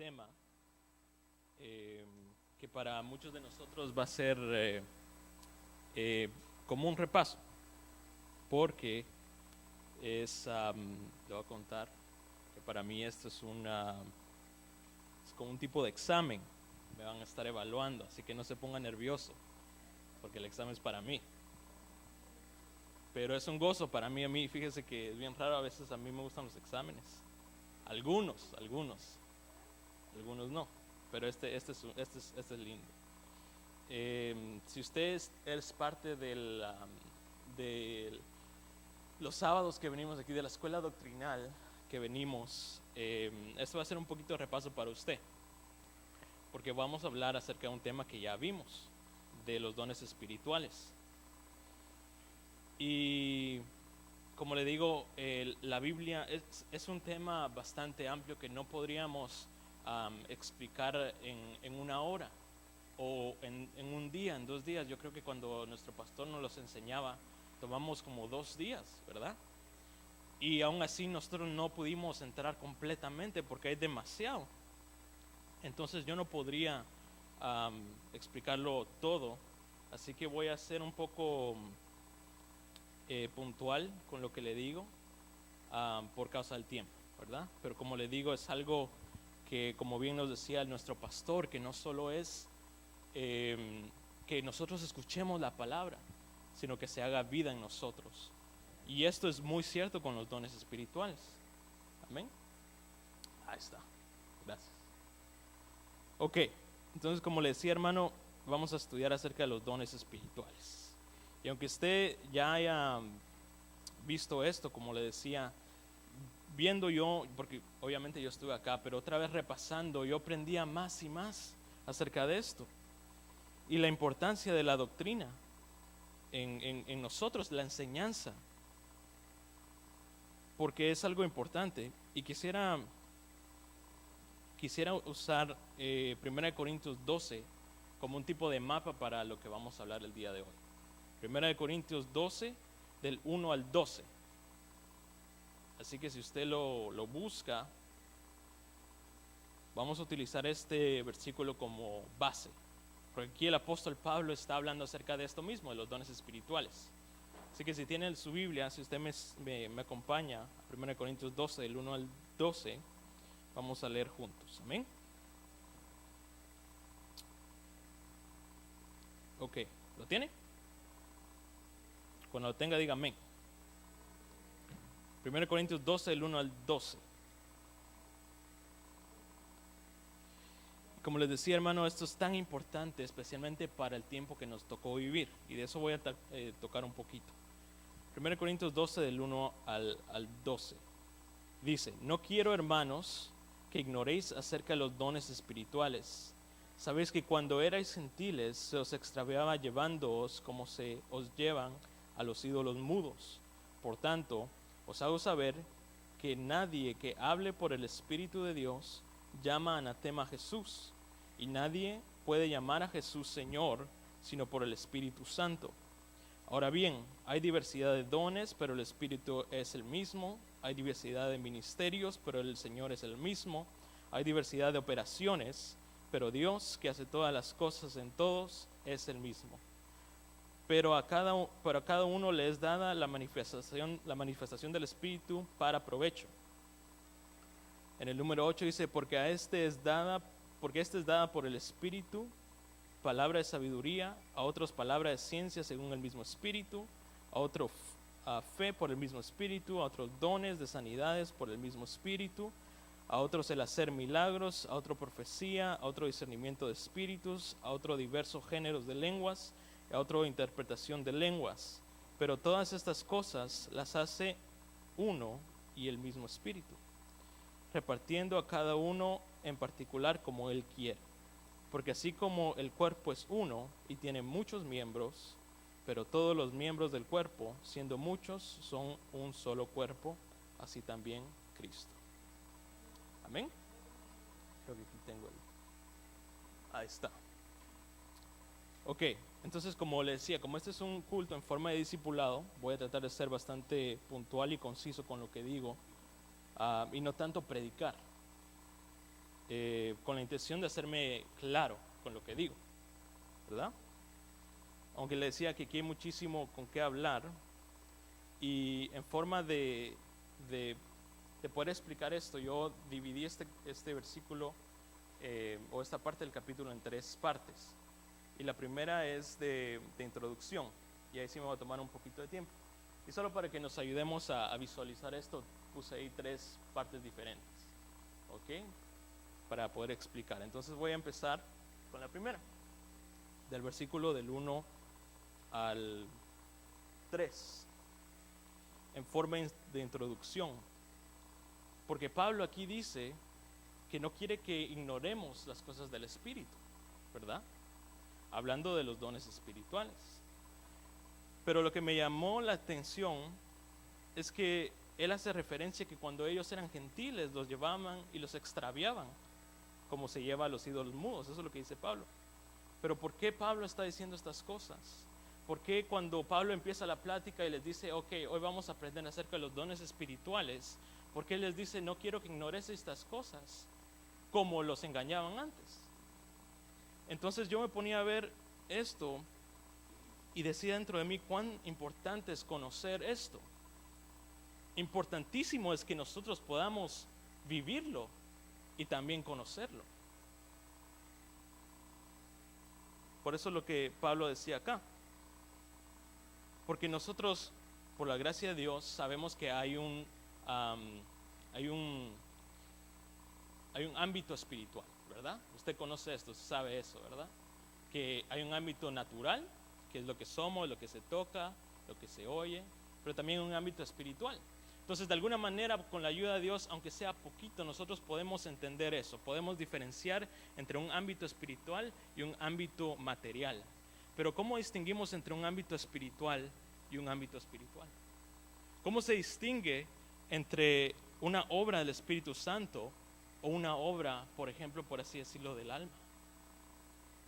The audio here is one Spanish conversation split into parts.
tema que para muchos de nosotros va a ser como un repaso, porque le voy a contar que para mí esto es es como un tipo de examen. Me van a estar evaluando, así que no se ponga nervioso, porque el examen es para mí. Pero es un gozo para mí. Fíjese que es bien raro, a veces a mí me gustan los exámenes. Algunos no. Pero este es lindo. Si usted es parte de los sábados que venimos aquí de la escuela doctrinal que venimos, esto va a ser un poquito de repaso para usted, porque vamos a hablar acerca de un tema que ya vimos, de los dones espirituales. Y como le digo, la Biblia es un tema bastante amplio que no podríamos explicar en una hora o en un día, en 2 días. Yo creo que cuando nuestro pastor nos los enseñaba, tomamos como 2 días, ¿verdad? Y aún así nosotros no pudimos entrar completamente porque hay demasiado. Entonces yo no podría explicarlo todo, así que voy a ser un poco puntual con lo que le digo por causa del tiempo, ¿verdad? Pero como le digo, es algo que, como bien nos decía nuestro pastor, que no solo es que nosotros escuchemos la palabra, sino que se haga vida en nosotros. Y esto es muy cierto con los dones espirituales. Amén. Ahí está. Gracias. Ok, entonces como le decía, hermano, vamos a estudiar acerca de los dones espirituales. Y aunque usted ya haya visto esto, como le decía, viendo yo, porque obviamente yo estuve acá, pero otra vez repasando, yo aprendía más y más acerca de esto. Y la importancia de la doctrina en nosotros, la enseñanza, porque es algo importante. Y quisiera usar 1 Corintios 12 como un tipo de mapa para lo que vamos a hablar el día de hoy. 1 Corintios 12, del 1 al 12. Así que si usted lo busca, vamos a utilizar este versículo como base. Porque aquí el apóstol Pablo está hablando acerca de esto mismo, de los dones espirituales. Así que si tiene su Biblia, si usted me acompaña a 1 Corintios 12, del 1 al 12, vamos a leer juntos. Amén. Ok, ¿lo tiene? Cuando lo tenga, diga amén. 1 Corintios 12, del 1 al 12. Como les decía, hermano, esto es tan importante, especialmente para el tiempo que nos tocó vivir. Y de eso voy a tocar un poquito. 1 Corintios 12, del 1 al 12. Dice: no quiero, hermanos, que ignoréis acerca de los dones espirituales. Sabéis que cuando erais gentiles se os extraviaba llevándoos como se os llevan a los ídolos mudos. Por tanto, os hago saber que nadie que hable por el Espíritu de Dios llama anatema a Jesús, y nadie puede llamar a Jesús Señor sino por el Espíritu Santo. Ahora bien, hay diversidad de dones, pero el Espíritu es el mismo. Hay diversidad de ministerios, pero el Señor es el mismo. Hay diversidad de operaciones, pero Dios, que hace todas las cosas en todos, es el mismo. Pero a cada uno le es dada la manifestación del Espíritu para provecho. En el número 8 dice: porque este es dada por el Espíritu palabra de sabiduría, a otros palabra de ciencia según el mismo Espíritu, a otros fe por el mismo Espíritu, a otros dones de sanidades por el mismo Espíritu, a otros el hacer milagros, a otro profecía, a otro discernimiento de espíritus, a otro diversos géneros de lenguas, a otro interpretación de lenguas. Pero todas estas cosas las hace uno y el mismo Espíritu, repartiendo a cada uno en particular como Él quiere. Porque así como el cuerpo es uno y tiene muchos miembros, pero todos los miembros del cuerpo, siendo muchos, son un solo cuerpo, así también Cristo. Amén. Creo que aquí tengo ahí está. Ok, entonces como le decía, como este es un culto en forma de discipulado, voy a tratar de ser bastante puntual y conciso con lo que digo, y no tanto predicar. con la intención de hacerme claro con lo que digo, ¿verdad? Aunque le decía que aquí hay muchísimo con qué hablar, y en forma de poder explicar esto, yo dividí este versículo o esta parte del capítulo en 3 partes. Y la primera es de introducción, y ahí sí me va a tomar un poquito de tiempo. Y solo para que nos ayudemos a visualizar esto, puse ahí 3 partes diferentes, ¿ok? Para poder explicar. Entonces voy a empezar con la primera, del versículo del 1 al 3, en forma de introducción. Porque Pablo aquí dice que no quiere que ignoremos las cosas del Espíritu, ¿verdad? Hablando de los dones espirituales. Pero lo que me llamó la atención es que él hace referencia que cuando ellos eran gentiles los llevaban y los extraviaban, como se lleva a los ídolos mudos. Eso es lo que dice Pablo. Pero ¿por qué Pablo está diciendo estas cosas? ¿Por qué cuando Pablo empieza la plática y les dice, ok, hoy vamos a aprender acerca de los dones espirituales, por qué les dice, no quiero que ignores estas cosas, como los engañaban antes? Entonces yo me ponía a ver esto y decía dentro de mí cuán importante es conocer esto. Importantísimo es que nosotros podamos vivirlo y también conocerlo. Por eso es lo que Pablo decía acá. Porque nosotros, por la gracia de Dios, sabemos que hay un ámbito espiritual, ¿verdad? Usted conoce esto, sabe eso, ¿verdad? Que hay un ámbito natural, que es lo que somos, lo que se toca, lo que se oye, pero también un ámbito espiritual. Entonces, de alguna manera, con la ayuda de Dios, aunque sea poquito, nosotros podemos entender eso, podemos diferenciar entre un ámbito espiritual y un ámbito material. Pero ¿cómo distinguimos entre un ámbito espiritual y un ámbito espiritual? ¿Cómo se distingue entre una obra del Espíritu Santo o una obra, por ejemplo, por así decirlo, del alma?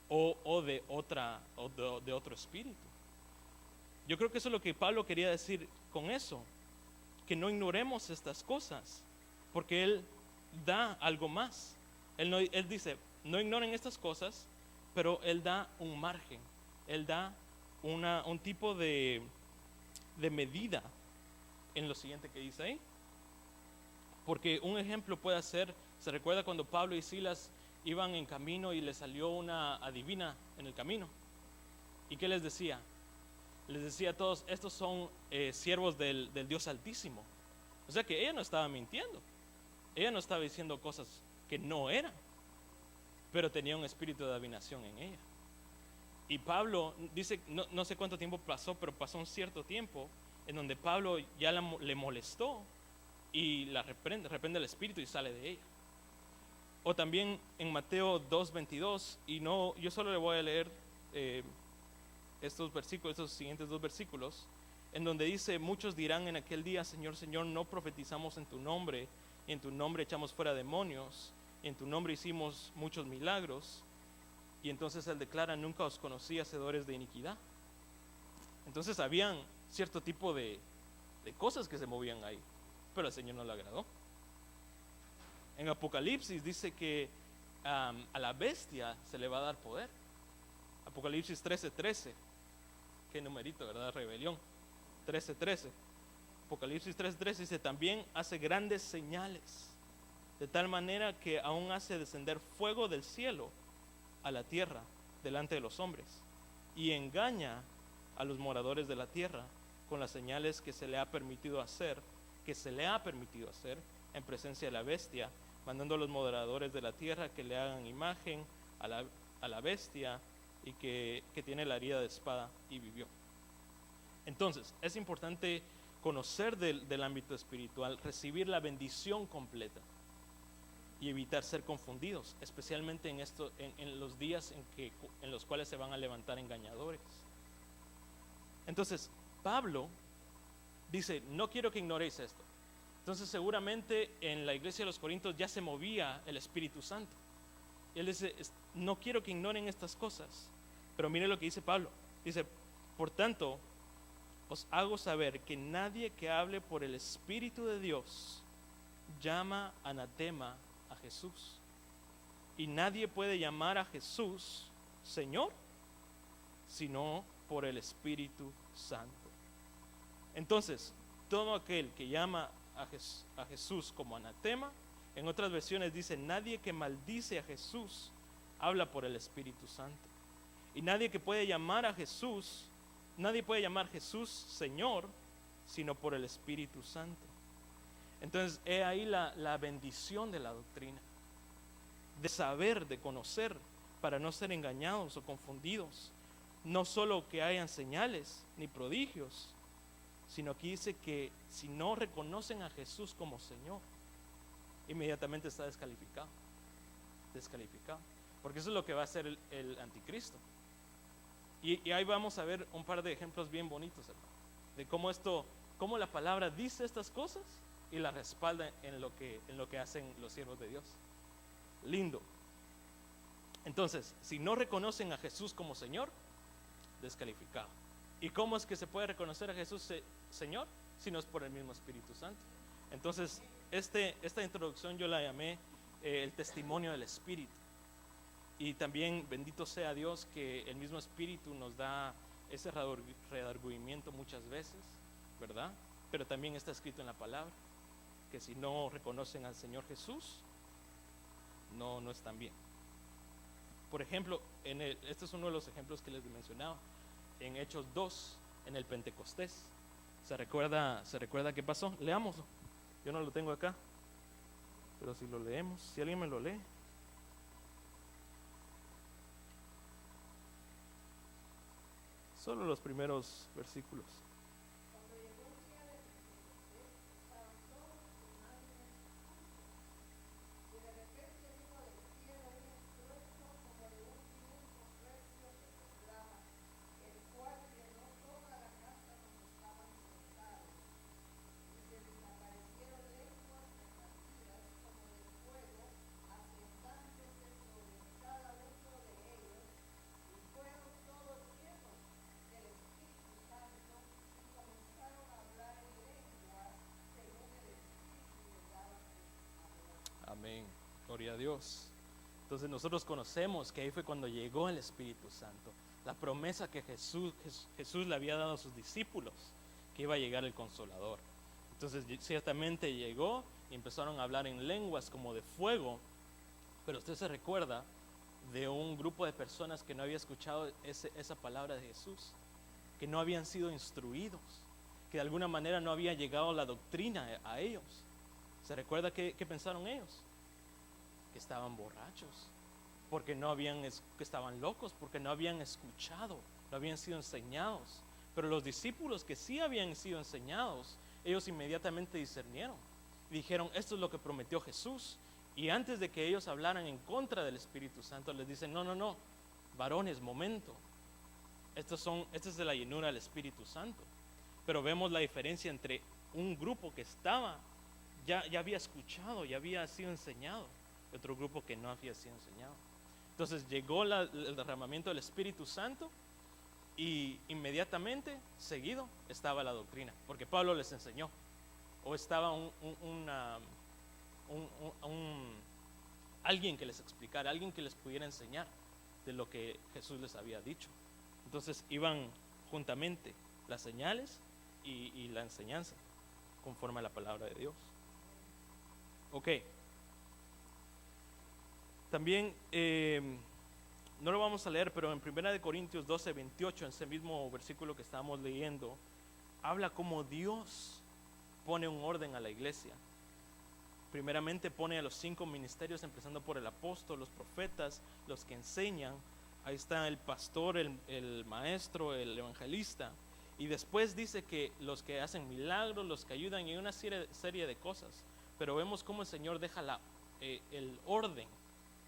O de otro espíritu. Yo creo que eso es lo que Pablo quería decir con eso, que no ignoremos estas cosas, porque él da algo más. Él dice, no ignoren estas cosas, pero él da un margen, él da un tipo de medida en lo siguiente que dice ahí. Porque un ejemplo puede ser, se recuerda cuando Pablo y Silas iban en camino y les salió una adivina en el camino. ¿Y qué les decía? Les decía a todos, estos son siervos del Dios Altísimo. O sea que ella no estaba mintiendo, ella no estaba diciendo cosas que no eran, pero tenía un espíritu de adivinación en ella. Y Pablo dice, no sé cuánto tiempo pasó, pero pasó un cierto tiempo en donde Pablo ya le molestó y la reprende el espíritu y sale de ella. O también en Mateo 2:22, y no, yo solo le voy a leer estos siguientes 2 versículos, en donde dice, muchos dirán en aquel día, Señor, Señor, no profetizamos en tu nombre, y en tu nombre echamos fuera demonios, y en tu nombre hicimos muchos milagros. Y entonces él declara, nunca os conocí, hacedores de iniquidad. Entonces habían cierto tipo de cosas que se movían ahí, pero al Señor no le agradó. En Apocalipsis dice que a la bestia se le va a dar poder. Apocalipsis 13:13. Qué numerito, ¿verdad? Rebelión. 13:13. Apocalipsis 13:13 dice, también hace grandes señales, de tal manera que aún hace descender fuego del cielo a la tierra delante de los hombres, y engaña a los moradores de la tierra con las señales que se le ha permitido hacer en presencia de la bestia, mandando a los moderadores de la tierra que le hagan imagen a la bestia y que tiene la herida de espada y vivió. Entonces, es importante conocer del ámbito espiritual, recibir la bendición completa y evitar ser confundidos, especialmente en los días en los cuales se van a levantar engañadores. Entonces, Pablo dice, no quiero que ignoréis esto. Entonces seguramente en la iglesia de los Corintios ya se movía el Espíritu Santo. Y él dice, no quiero que ignoren estas cosas. Pero mire lo que dice Pablo. Dice, por tanto, os hago saber que nadie que hable por el Espíritu de Dios llama anatema a Jesús. Y nadie puede llamar a Jesús Señor, sino por el Espíritu Santo. Entonces, todo aquel que llama a Jesús como anatema, en otras versiones dice, nadie que maldice a Jesús habla por el Espíritu Santo. Y nadie que puede llamar a Jesús, nadie puede llamar a Jesús Señor, sino por el Espíritu Santo. Entonces, he ahí la bendición de la doctrina, de saber, de conocer, para no ser engañados o confundidos. No solo que hayan señales ni prodigios, sino que dice que si no reconocen a Jesús como Señor, inmediatamente está descalificado. Porque eso es lo que va a hacer el anticristo. Y ahí vamos a ver un par de ejemplos bien bonitos, hermano, de cómo la palabra dice estas cosas y la respalda en lo que hacen los siervos de Dios. Lindo. Entonces, si no reconocen a Jesús como Señor, descalificado. ¿Y cómo es que se puede reconocer a Jesús Señor? Si no es por el mismo Espíritu Santo. Entonces, esta introducción yo la llamé el testimonio del Espíritu. Y también bendito sea Dios que el mismo Espíritu nos da ese redargüimiento muchas veces, ¿verdad? Pero también está escrito en la palabra que si no reconocen al Señor Jesús, no están bien. Por ejemplo, este es uno de los ejemplos que les mencionaba, en Hechos 2, en el Pentecostés. ¿Se recuerda qué pasó? Leámoslo. Yo no lo tengo acá, pero si lo leemos, si alguien me lo lee. Solo los primeros versículos. Amén, gloria a Dios. Entonces nosotros conocemos que ahí fue cuando llegó el Espíritu Santo, la promesa que Jesús le había dado a sus discípulos, que iba a llegar el Consolador. Entonces ciertamente llegó y empezaron a hablar en lenguas como de fuego, pero usted se recuerda de un grupo de personas que no había escuchado esa palabra de Jesús, que no habían sido instruidos, que de alguna manera no había llegado la doctrina a ellos. ¿Se recuerda qué pensaron ellos? Que estaban borrachos, porque que estaban locos, porque no habían escuchado, no habían sido enseñados. Pero los discípulos que sí habían sido enseñados, ellos inmediatamente discernieron. Dijeron, esto es lo que prometió Jesús. Y antes de que ellos hablaran en contra del Espíritu Santo, les dicen, no, varones, momento. Esta es de la llenura del Espíritu Santo. Pero vemos la diferencia entre un grupo que ya había escuchado, ya había sido enseñado, y otro grupo que no había sido enseñado. Entonces llegó el derramamiento del Espíritu Santo y inmediatamente seguido estaba la doctrina, porque Pablo les enseñó, o estaba alguien que les explicara, alguien que les pudiera enseñar de lo que Jesús les había dicho. Entonces iban juntamente las señales y la enseñanza conforme a la palabra de Dios. Ok. También, no lo vamos a leer, pero en 1 Corintios 12, 28, en ese mismo versículo que estábamos leyendo, habla cómo Dios pone un orden a la iglesia. Primeramente pone a los 5 ministerios, empezando por el apóstol, los profetas, los que enseñan. Ahí está el pastor, el maestro, el evangelista. Y después dice que los que hacen milagros, los que ayudan, y una serie de cosas. Pero vemos cómo el Señor deja el orden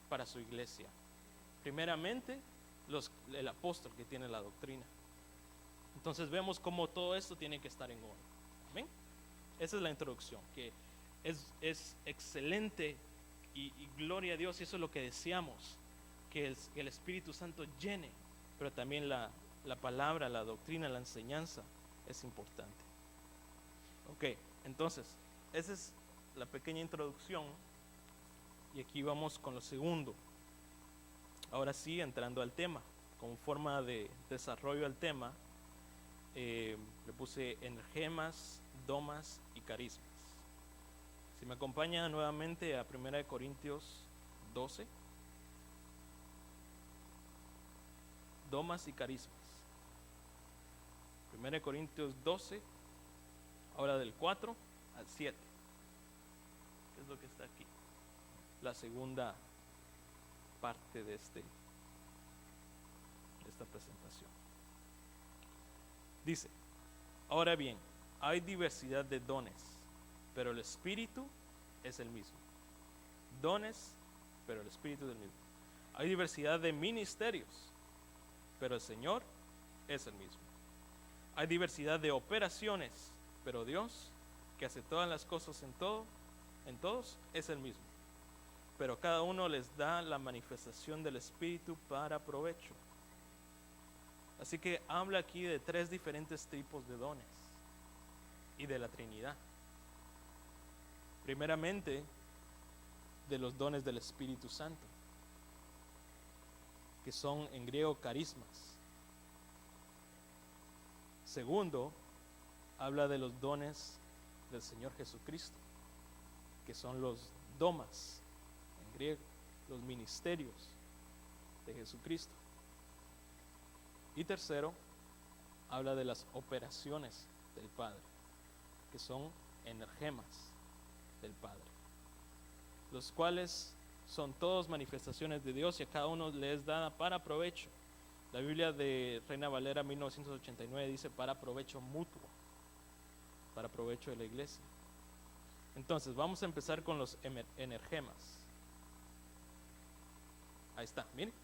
para su iglesia. Primeramente, el apóstol que tiene la doctrina. Entonces vemos cómo todo esto tiene que estar en orden. ¿Amén? Esa es la introducción, que es excelente y gloria a Dios, y eso es lo que deseamos, que el Espíritu Santo llene, pero también la palabra, la doctrina, la enseñanza es importante. Ok, entonces, esa es la pequeña introducción, y aquí vamos con lo segundo. Ahora sí, entrando al tema, como forma de desarrollo al tema, le puse energemas, domas y carismas. Si me acompaña nuevamente a 1 Corintios 12, domas y carismas. 1 Corintios 12, ahora del 4 al 7. ¿Qué es lo que está aquí? La segunda parte de esta presentación. Dice, ahora bien, hay diversidad de dones, pero el Espíritu es el mismo. Dones, pero el Espíritu es el mismo. Hay diversidad de ministerios, pero el Señor es el mismo. Hay diversidad de operaciones, pero Dios, que hace todas las cosas en todos, es el mismo. Pero cada uno les da la manifestación del Espíritu para provecho. Así que habla aquí de 3 diferentes tipos de dones y de la Trinidad. Primeramente, de los dones del Espíritu Santo, que son en griego carismas. Segundo, habla de los dones del Señor Jesucristo, que son los domas, en griego, los ministerios de Jesucristo. Y tercero, habla de las operaciones del Padre, que son energemas del Padre, los cuales son todos manifestaciones de Dios y a cada uno le es dada para provecho. La Biblia de Reina Valera 1989 dice para provecho mutuo, para provecho de la iglesia. Entonces vamos a empezar con los energemas. Ahí está, miren.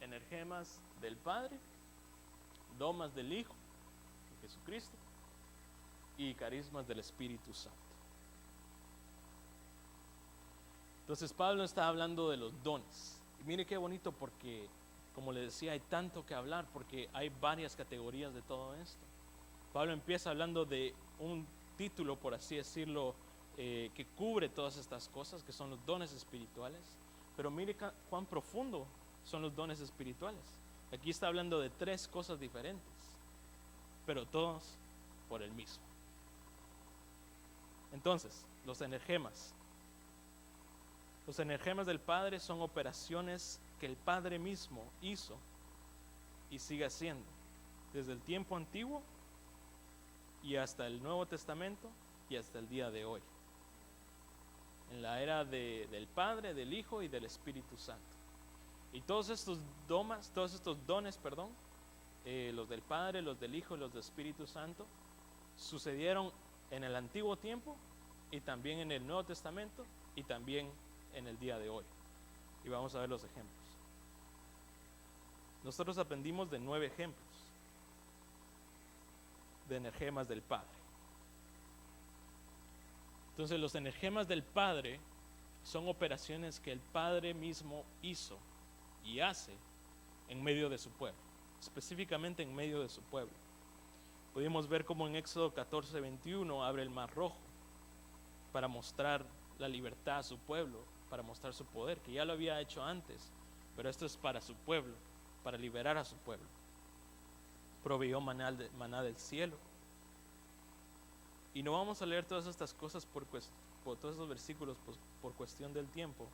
Energemas del Padre, domas del Hijo, de Jesucristo, y carismas del Espíritu Santo. Entonces Pablo está hablando de los dones. Y mire qué bonito porque, como le decía, hay tanto que hablar porque hay varias categorías de todo esto. Pablo empieza hablando de un título, por así decirlo, que cubre todas estas cosas, que son los dones espirituales. Pero mire cuán profundo son los dones espirituales. Aquí está hablando de 3 cosas diferentes, pero todos por el mismo. Entonces, los energemas. Los energemas del Padre son operaciones que el Padre mismo hizo y sigue haciendo desde el tiempo antiguo y hasta el Nuevo Testamento y hasta el día de hoy, en la era del Padre, del Hijo y del Espíritu Santo. Y todos estos dones, los del Padre, los del Hijo y los del Espíritu Santo, sucedieron en el antiguo tiempo y también en el Nuevo Testamento y también en el día de hoy. Y vamos a ver los ejemplos. Nosotros aprendimos de 9 ejemplos de energemas del Padre. Entonces los energemas del Padre son operaciones que el Padre mismo hizo y hace en medio de su pueblo, específicamente en medio de su pueblo. Pudimos ver cómo en Éxodo 14:21 abre el Mar Rojo para mostrar la libertad a su pueblo, para mostrar su poder, que ya lo había hecho antes, pero esto es para su pueblo, para liberar a su pueblo. Proveyó maná del cielo. Y no vamos a leer todas estas cosas por todos esos versículos por cuestión del tiempo,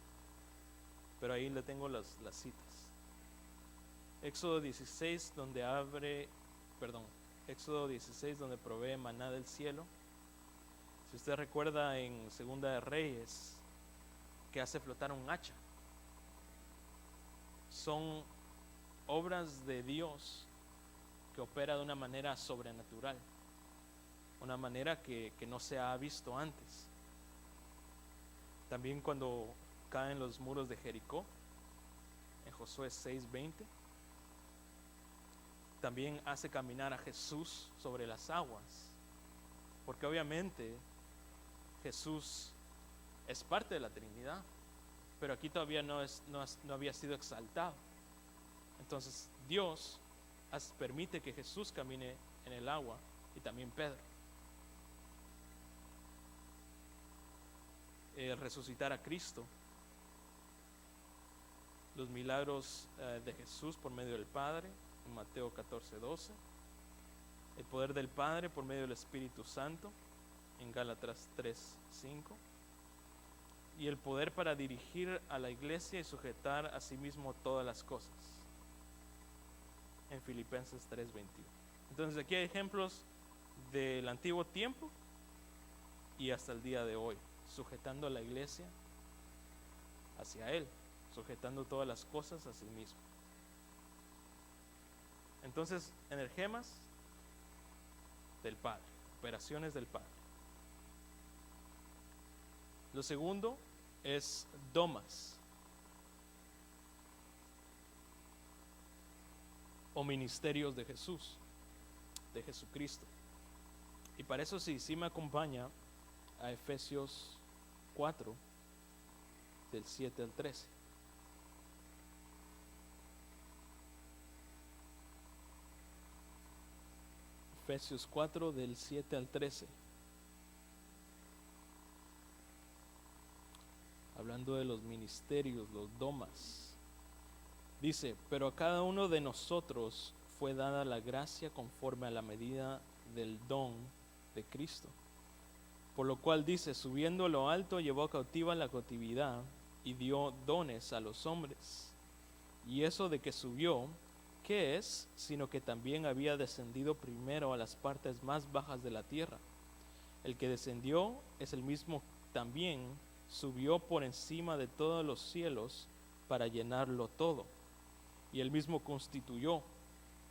pero ahí le tengo las citas. Éxodo 16 donde provee maná del cielo. Si usted recuerda en Segunda de Reyes, que hace flotar un hacha. Son obras de Dios que opera de una manera sobrenatural, una manera que no se ha visto antes. También cuando caen los muros de Jericó, en Josué 6:20, también hace caminar a Jesús sobre las aguas, porque obviamente Jesús es parte de la Trinidad, pero aquí todavía no había sido exaltado. Entonces Dios permite que Jesús camine en el agua y también Pedro. Resucitar a Cristo. los milagros de Jesús por medio del Padre, en Mateo 14:12. El poder del Padre por medio del Espíritu Santo, en Gálatas 3:5. Y el poder para dirigir a la iglesia y sujetar a sí mismo todas las cosas, en Filipenses 3:21. Entonces aquí hay ejemplos del antiguo tiempo y hasta el día de hoy, sujetando a la iglesia hacia Él, sujetando todas las cosas a sí mismo. Entonces, energemas del Padre, operaciones del Padre. Lo segundo es domas o ministerios de Jesús, de Jesucristo. Y para eso sí me acompaña a Efesios 4, del 7 al 13. Efesios 4, del 7 al 13. Hablando de los ministerios, los domas. Dice, pero a cada uno de nosotros fue dada la gracia conforme a la medida del don de Cristo. Por lo cual dice, subiendo a lo alto llevó cautiva la cautividad y dio dones a los hombres. Y eso de que subió, ¿qué es? Sino que también había descendido primero a las partes más bajas de la tierra. El que descendió es el mismo también subió por encima de todos los cielos para llenarlo todo. Y él mismo constituyó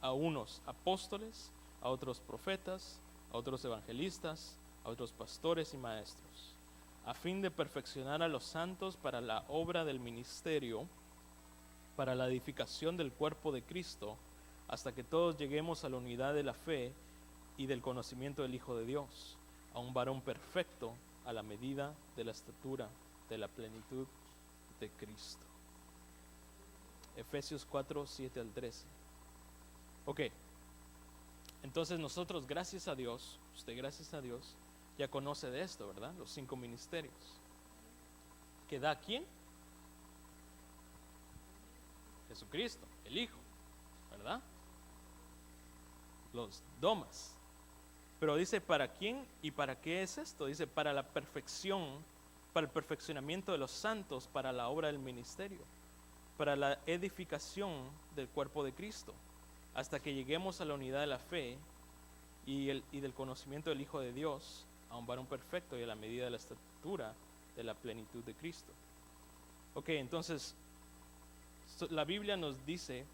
a unos apóstoles, a otros profetas, a otros evangelistas, a otros pastores y maestros, a fin de perfeccionar a los santos para la obra del ministerio, para la edificación del cuerpo de Cristo, hasta que todos lleguemos a la unidad de la fe y del conocimiento del Hijo de Dios, a un varón perfecto, a la medida de la estatura de la plenitud de Cristo. Efesios 4, 7 al 13. Ok, entonces nosotros, gracias a Dios, usted gracias a Dios, ya conoce de esto, ¿verdad? Los 5 ministerios. ¿Que da quién? Jesucristo, el Hijo, ¿verdad? Los domas. Pero dice, ¿para quién y para qué es esto? Dice, para la perfección, para el perfeccionamiento de los santos, para la obra del ministerio, para la edificación del cuerpo de Cristo, hasta que lleguemos a la unidad de la fe y del conocimiento del Hijo de Dios, a un varón perfecto y a la medida de la estatura de la plenitud de Cristo. Ok, entonces, la Biblia nos dice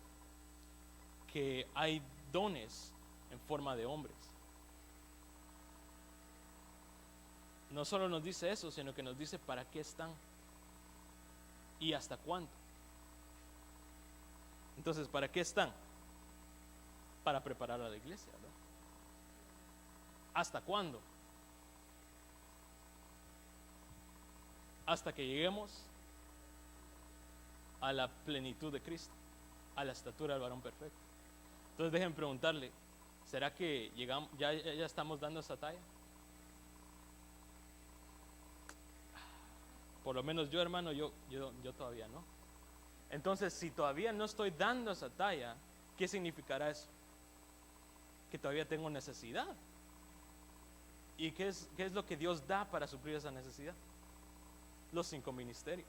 que hay dones en forma de hombres. No solo nos dice eso, sino que nos dice para qué están y hasta cuándo. Entonces, ¿para qué están? Para preparar a la iglesia, ¿verdad? ¿Hasta cuándo? Hasta que lleguemos a la plenitud de Cristo, a la estatura del varón perfecto. Entonces déjenme preguntarle, ¿será que llegamos, ya estamos dando esa talla? Por lo menos yo, hermano, yo todavía no. Entonces, si todavía no estoy dando esa talla, ¿qué significará eso? Que todavía tengo necesidad. ¿Y qué es lo que Dios da para suplir esa necesidad? Los 5 ministerios.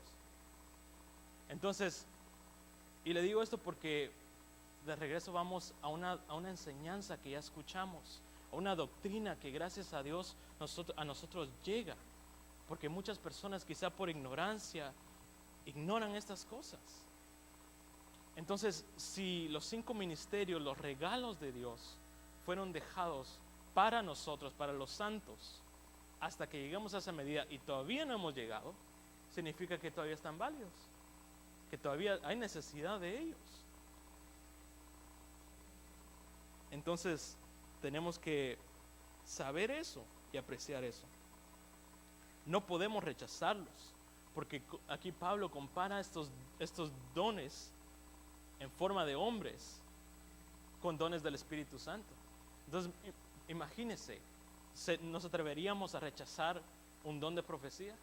Entonces, y le digo esto porque de regreso vamos a una enseñanza que ya escuchamos, a una doctrina que gracias a Dios a nosotros llega, porque muchas personas quizá por ignorancia ignoran estas cosas. Entonces, si los 5 ministerios, los regalos de Dios fueron dejados para nosotros, para los santos, hasta que lleguemos a esa medida y todavía no hemos llegado, significa que todavía están válidos, que todavía hay necesidad de ellos. Entonces tenemos que saber eso y apreciar eso. No podemos rechazarlos, porque aquí Pablo compara estos dones en forma de hombres con dones del Espíritu Santo. Entonces imagínense, ¿nos atreveríamos a rechazar un don de profecía?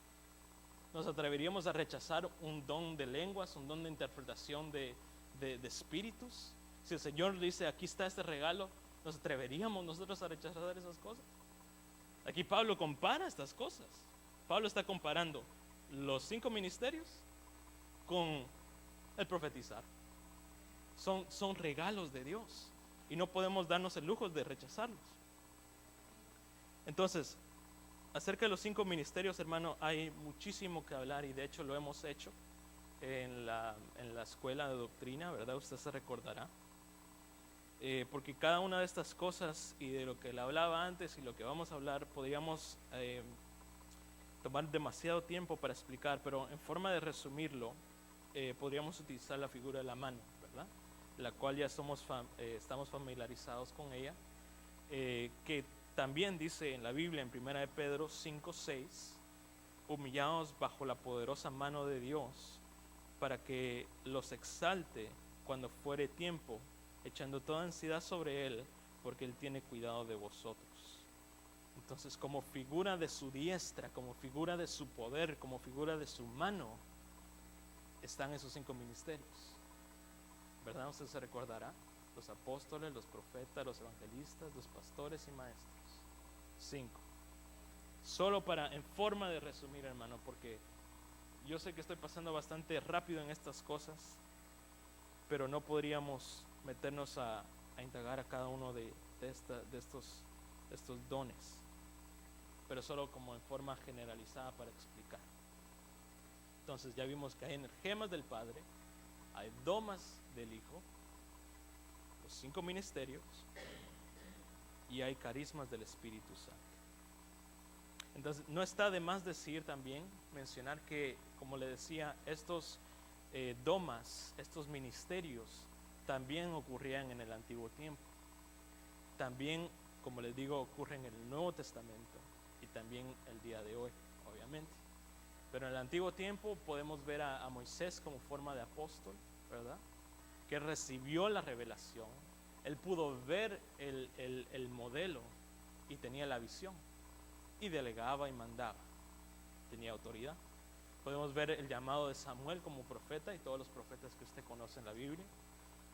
¿Nos atreveríamos a rechazar un don de lenguas, un don de interpretación de espíritus? Si el Señor dice, aquí está este regalo, ¿nos atreveríamos nosotros a rechazar esas cosas? Aquí Pablo compara estas cosas. Pablo está comparando los 5 ministerios con el profetizar. Son regalos de Dios y no podemos darnos el lujo de rechazarlos. Entonces, acerca de los 5 ministerios, hermano, hay muchísimo que hablar y de hecho lo hemos hecho en la escuela de doctrina, ¿verdad? Usted se recordará. Porque cada una de estas cosas y de lo que le hablaba antes y lo que vamos a hablar, podríamos tomar demasiado tiempo para explicar, pero en forma de resumirlo, podríamos utilizar la figura de la mano, ¿verdad? La cual ya estamos familiarizados con ella, que también dice en la Biblia, en 1 de Pedro 5:6, humillados bajo la poderosa mano de Dios, para que los exalte cuando fuere tiempo, echando toda ansiedad sobre Él, porque Él tiene cuidado de vosotros. Entonces, como figura de su diestra, como figura de su poder, como figura de su mano, están esos 5 ministerios, ¿verdad? Usted se recordará, los apóstoles, los profetas, los evangelistas, los pastores y maestros. 5. Solo en forma de resumir, hermano, porque yo sé que estoy pasando bastante rápido en estas cosas, pero no podríamos meternos a indagar a cada uno de estos dones, pero solo como en forma generalizada para explicar. Entonces ya vimos que hay energemas del Padre, hay domas del Hijo, los 5 ministerios y hay carismas del Espíritu Santo. Entonces no está de más mencionar que, como le decía, estos domas, estos ministerios también ocurrían en el Antiguo Tiempo. También, como les digo, ocurren en el Nuevo Testamento y también el día de hoy, obviamente. Pero en el Antiguo Tiempo podemos ver a Moisés como forma de apóstol, ¿verdad? Que recibió la revelación. Él pudo ver el modelo y tenía la visión. Y delegaba y mandaba. Tenía autoridad. Podemos ver el llamado de Samuel como profeta y todos los profetas que usted conoce en la Biblia.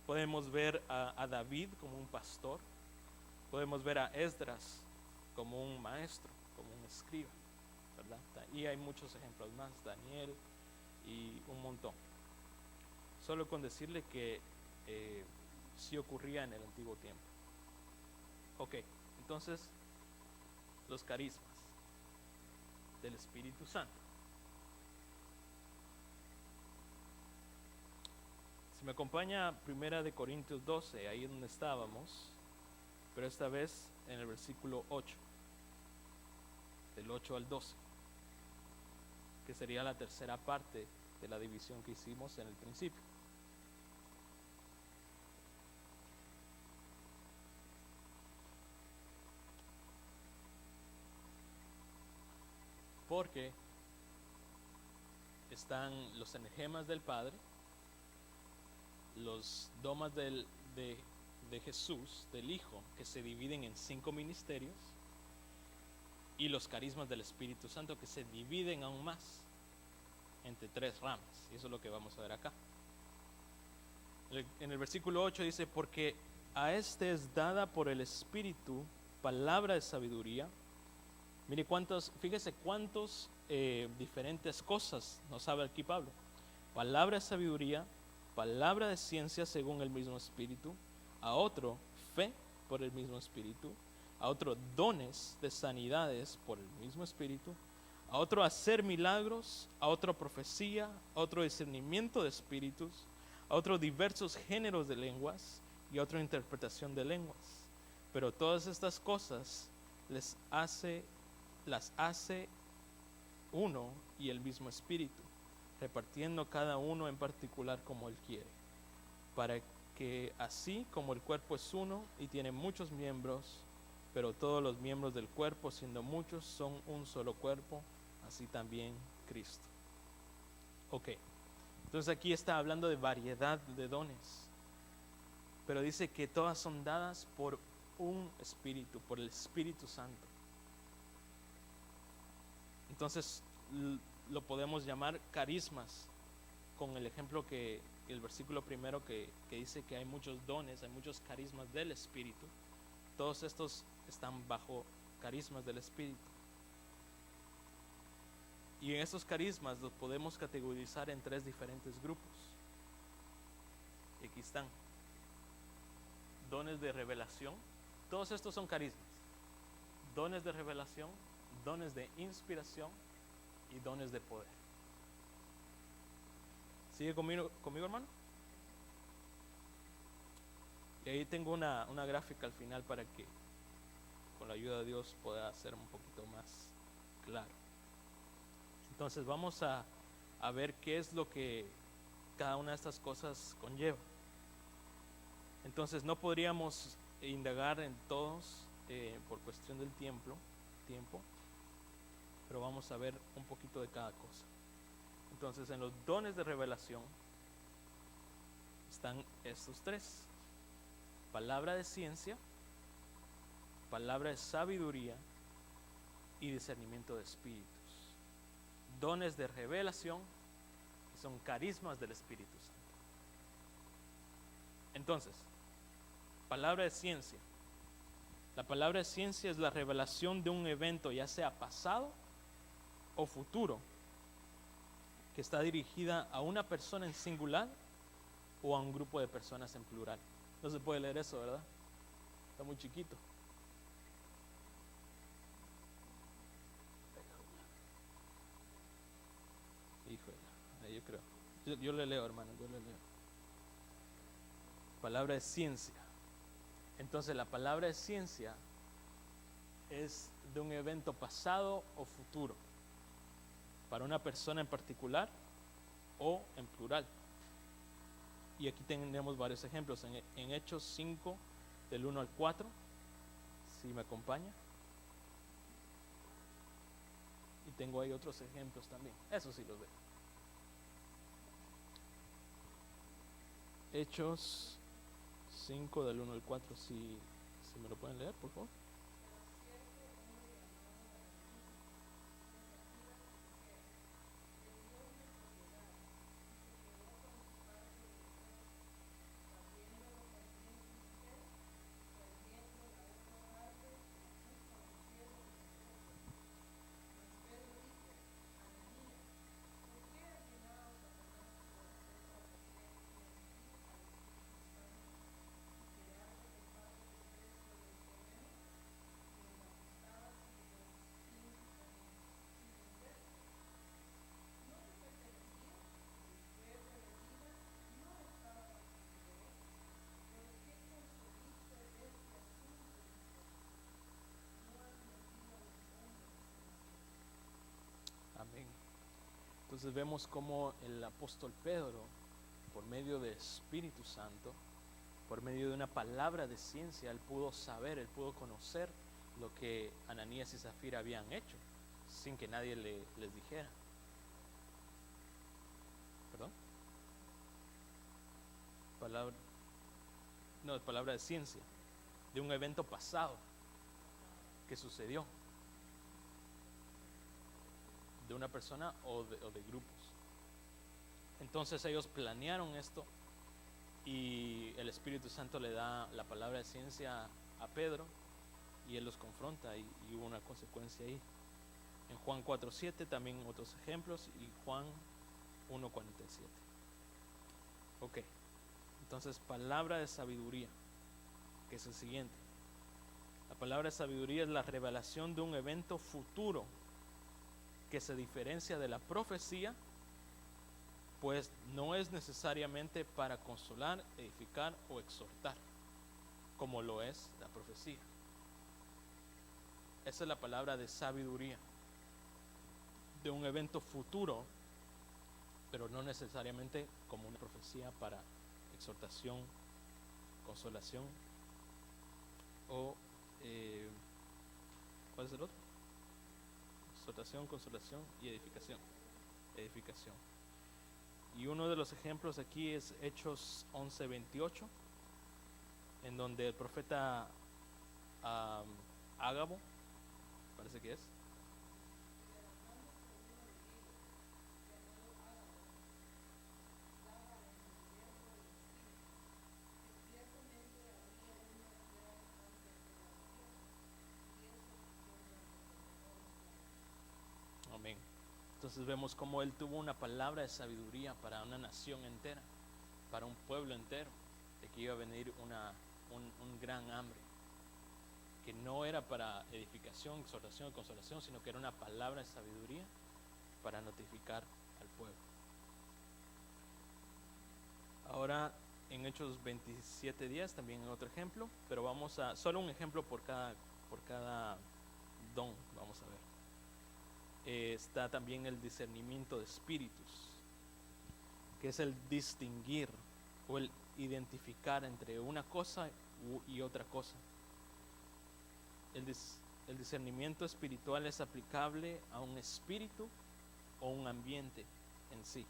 Podemos ver a David como un pastor. Podemos ver a Esdras como un maestro, como un escriba, ¿verdad? Y hay muchos ejemplos más, Daniel y un montón. Solo con decirle que sí ocurría en el Antiguo Tiempo. Ok, entonces los carismas del Espíritu Santo. Si me acompaña 1 de Corintios 12, ahí donde estábamos, pero esta vez en el versículo 8, del 8 al 12, que sería la tercera parte de la división que hicimos en el principio. Porque están los energemas del Padre, los domas de Jesús, del Hijo, que se dividen en 5 ministerios, y los carismas del Espíritu Santo, que se dividen aún más entre 3 ramas. Y eso es lo que vamos a ver acá. En el versículo 8 dice, porque a este es dada por el Espíritu palabra de sabiduría. Mire fíjese cuántos diferentes cosas nos habla aquí Pablo. Palabra de sabiduría, palabra de ciencia según el mismo Espíritu, a otro fe por el mismo Espíritu, a otro dones de sanidades por el mismo Espíritu, a otro hacer milagros, a otro profecía, a otro discernimiento de espíritus, a otro diversos géneros de lenguas y a otra interpretación de lenguas. Pero todas estas cosas las hace uno y el mismo Espíritu, repartiendo cada uno en particular como Él quiere, para que así como el cuerpo es uno y tiene muchos miembros, pero todos los miembros del cuerpo, siendo muchos, son un solo cuerpo, así también Cristo. Ok, entonces aquí está hablando de variedad de dones, pero dice que todas son dadas por un Espíritu, por el Espíritu Santo. Entonces, lo podemos llamar carismas, con el ejemplo que el versículo primero que dice que hay muchos dones, hay muchos carismas del Espíritu. Todos estos están bajo carismas del Espíritu. Y en estos carismas los podemos categorizar en 3 diferentes grupos. Y aquí están. Dones de revelación. Todos estos son carismas. Dones de revelación, dones de inspiración y dones de poder. ¿Sigue conmigo, hermano? Y ahí tengo una gráfica al final para que con la ayuda de Dios pueda ser un poquito más claro. Entonces vamos a ver qué es lo que cada una de estas cosas conlleva. Entonces no podríamos indagar en todos por cuestión del tiempo, pero vamos a ver un poquito de cada cosa. Entonces en los dones de revelación están estos 3: palabra de ciencia, palabra de sabiduría y discernimiento de espíritus. Dones de revelación, que son carismas del Espíritu Santo. Entonces, palabra de ciencia. La palabra de ciencia es la revelación de un evento, ya sea pasado o futuro, que está dirigida a una persona en singular o a un grupo de personas en plural. No se puede leer eso, ¿verdad? Está muy chiquito. Híjole, yo creo. Yo le leo, hermano, yo le leo. Palabra de ciencia. Entonces la palabra de ciencia es de un evento pasado o futuro, para una persona en particular o en plural. Y aquí tenemos varios ejemplos en Hechos 5 del 1 al 4, si me acompaña. Y tengo ahí otros ejemplos también, eso sí los veo. Hechos 5 del 1 al 4, si me lo pueden leer, por favor. Amén. Entonces vemos cómo el apóstol Pedro, por medio del Espíritu Santo, por medio de una palabra de ciencia, él pudo saber, él pudo conocer lo que Ananías y Zafira habían hecho, sin que nadie les dijera. ¿Perdón? Palabra de ciencia, de un evento pasado que sucedió, de una persona o de grupos. Entonces ellos planearon esto y el Espíritu Santo le da la palabra de ciencia a Pedro y él los confronta y hubo una consecuencia ahí. En Juan 4:7 también otros ejemplos y Juan 1:47. Ok, entonces palabra de sabiduría, que es el siguiente. La palabra de sabiduría es la revelación de un evento futuro que se diferencia de la profecía, pues no es necesariamente para consolar, edificar o exhortar, como lo es la profecía. Esa es la palabra de sabiduría, de un evento futuro, pero no necesariamente como una profecía para exhortación, consolación o ¿cuál es el otro? Exhortación, consolación y edificación. Y uno de los ejemplos aquí es Hechos 11:28, en donde el profeta Ágabo, parece que es, Entonces vemos cómo él tuvo una palabra de sabiduría para una nación entera, para un pueblo entero, de que iba a venir un gran hambre, que no era para edificación, exhortación y consolación, sino que era una palabra de sabiduría para notificar al pueblo. Ahora en Hechos 27:10 también otro ejemplo, pero vamos a, solo un ejemplo por cada don, vamos a ver. Está también el discernimiento de espíritus, que es el distinguir o el identificar entre una cosa y otra cosa. El discernimiento espiritual es aplicable a un espíritu o un ambiente en sí.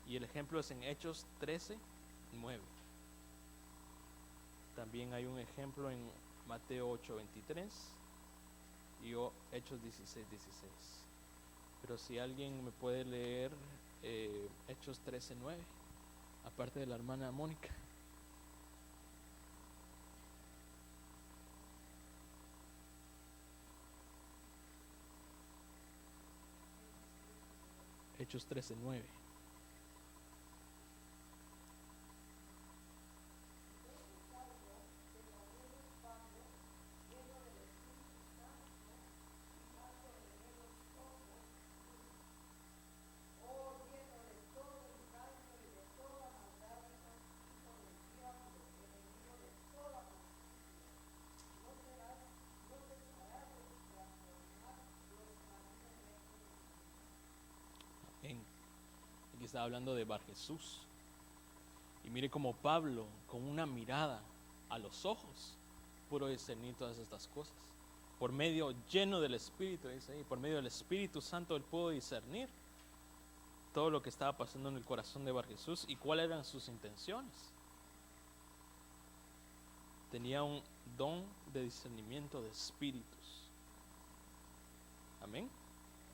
Y el ejemplo es en Hechos 13:9. También hay un ejemplo en Mateo 8:23 y Hechos 16:16. Pero si alguien me puede leer Hechos 13:9, aparte de la hermana Mónica. Hechos 13:9. Aquí está hablando de Bar Jesús. Y mire como Pablo, con una mirada a los ojos, pudo discernir todas estas cosas. Por medio lleno del Espíritu, dice ahí, por medio del Espíritu Santo, él pudo discernir todo lo que estaba pasando en el corazón de Bar Jesús y cuáles eran sus intenciones. Tenía un don de discernimiento de espíritus. Amén.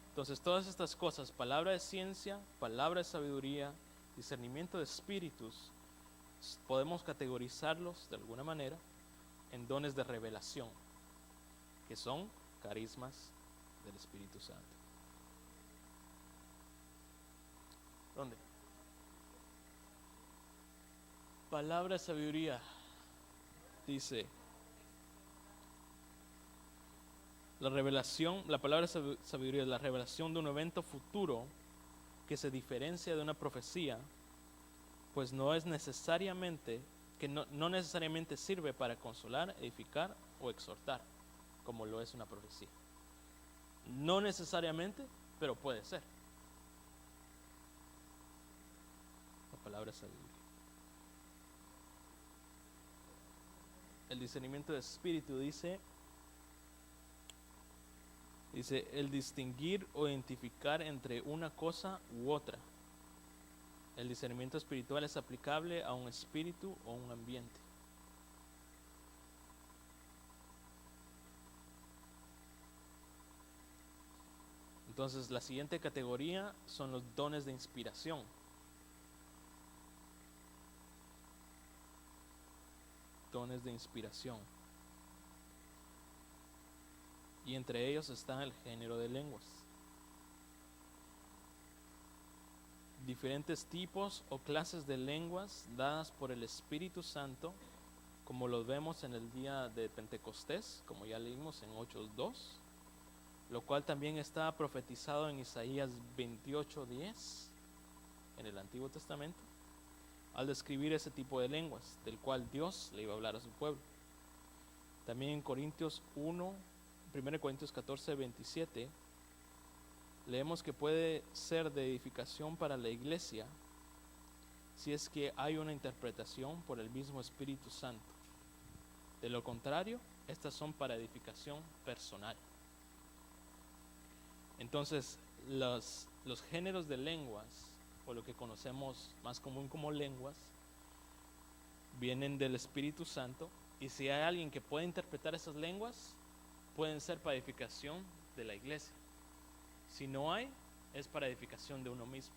Entonces todas estas cosas, palabra de ciencia, palabra de sabiduría, discernimiento de espíritus, podemos categorizarlos de alguna manera en dones de revelación, que son carismas del Espíritu Santo. ¿Dónde? Palabra de sabiduría, dice la revelación, la palabra de sabiduría es la revelación de un evento futuro que se diferencia de una profecía, pues no necesariamente sirve para consolar, edificar o exhortar, como lo es una profecía. No necesariamente, pero puede ser. La palabra sabiduría. El discernimiento de espíritu dice el distinguir o identificar entre una cosa u otra. El discernimiento espiritual es aplicable a un espíritu o un ambiente. Entonces, la siguiente categoría son los dones de inspiración. Dones de inspiración. Y entre ellos está el género de lenguas. Diferentes tipos o clases de lenguas dadas por el Espíritu Santo, como los vemos en el día de Pentecostés, como ya leímos en Hechos 2, lo cual también está profetizado en Isaías 28:10 en el Antiguo Testamento, al describir ese tipo de lenguas, del cual Dios le iba a hablar a su pueblo. También en 1 Corintios 14:27, leemos que puede ser de edificación para la iglesia si es que hay una interpretación por el mismo Espíritu Santo. De lo contrario, estas son para edificación personal. Entonces, los géneros de lenguas, o lo que conocemos más común como lenguas, vienen del Espíritu Santo, y si hay alguien que puede interpretar esas lenguas, pueden ser para edificación de la iglesia. Si no hay, es para edificación de uno mismo,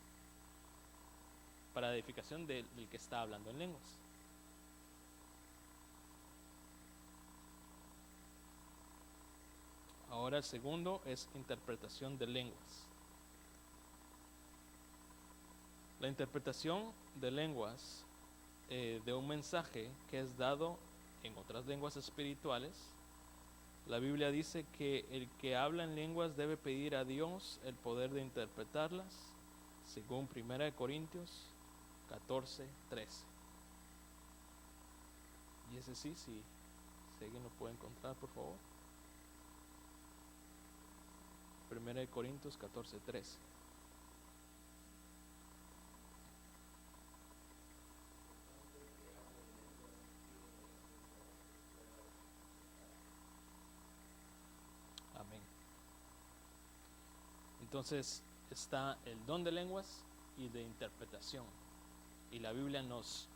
para edificación del que está hablando en lenguas. Ahora el segundo es interpretación de lenguas. La interpretación de lenguas de un mensaje que es dado en otras lenguas espirituales. La Biblia dice que el que habla en lenguas debe pedir a Dios el poder de interpretarlas, según 1 Corintios 14:13. Y ese sí, si alguien lo puede encontrar, por favor. 1 Corintios 14:13. Amén. Entonces está el don de lenguas y de interpretación. Y la Biblia nos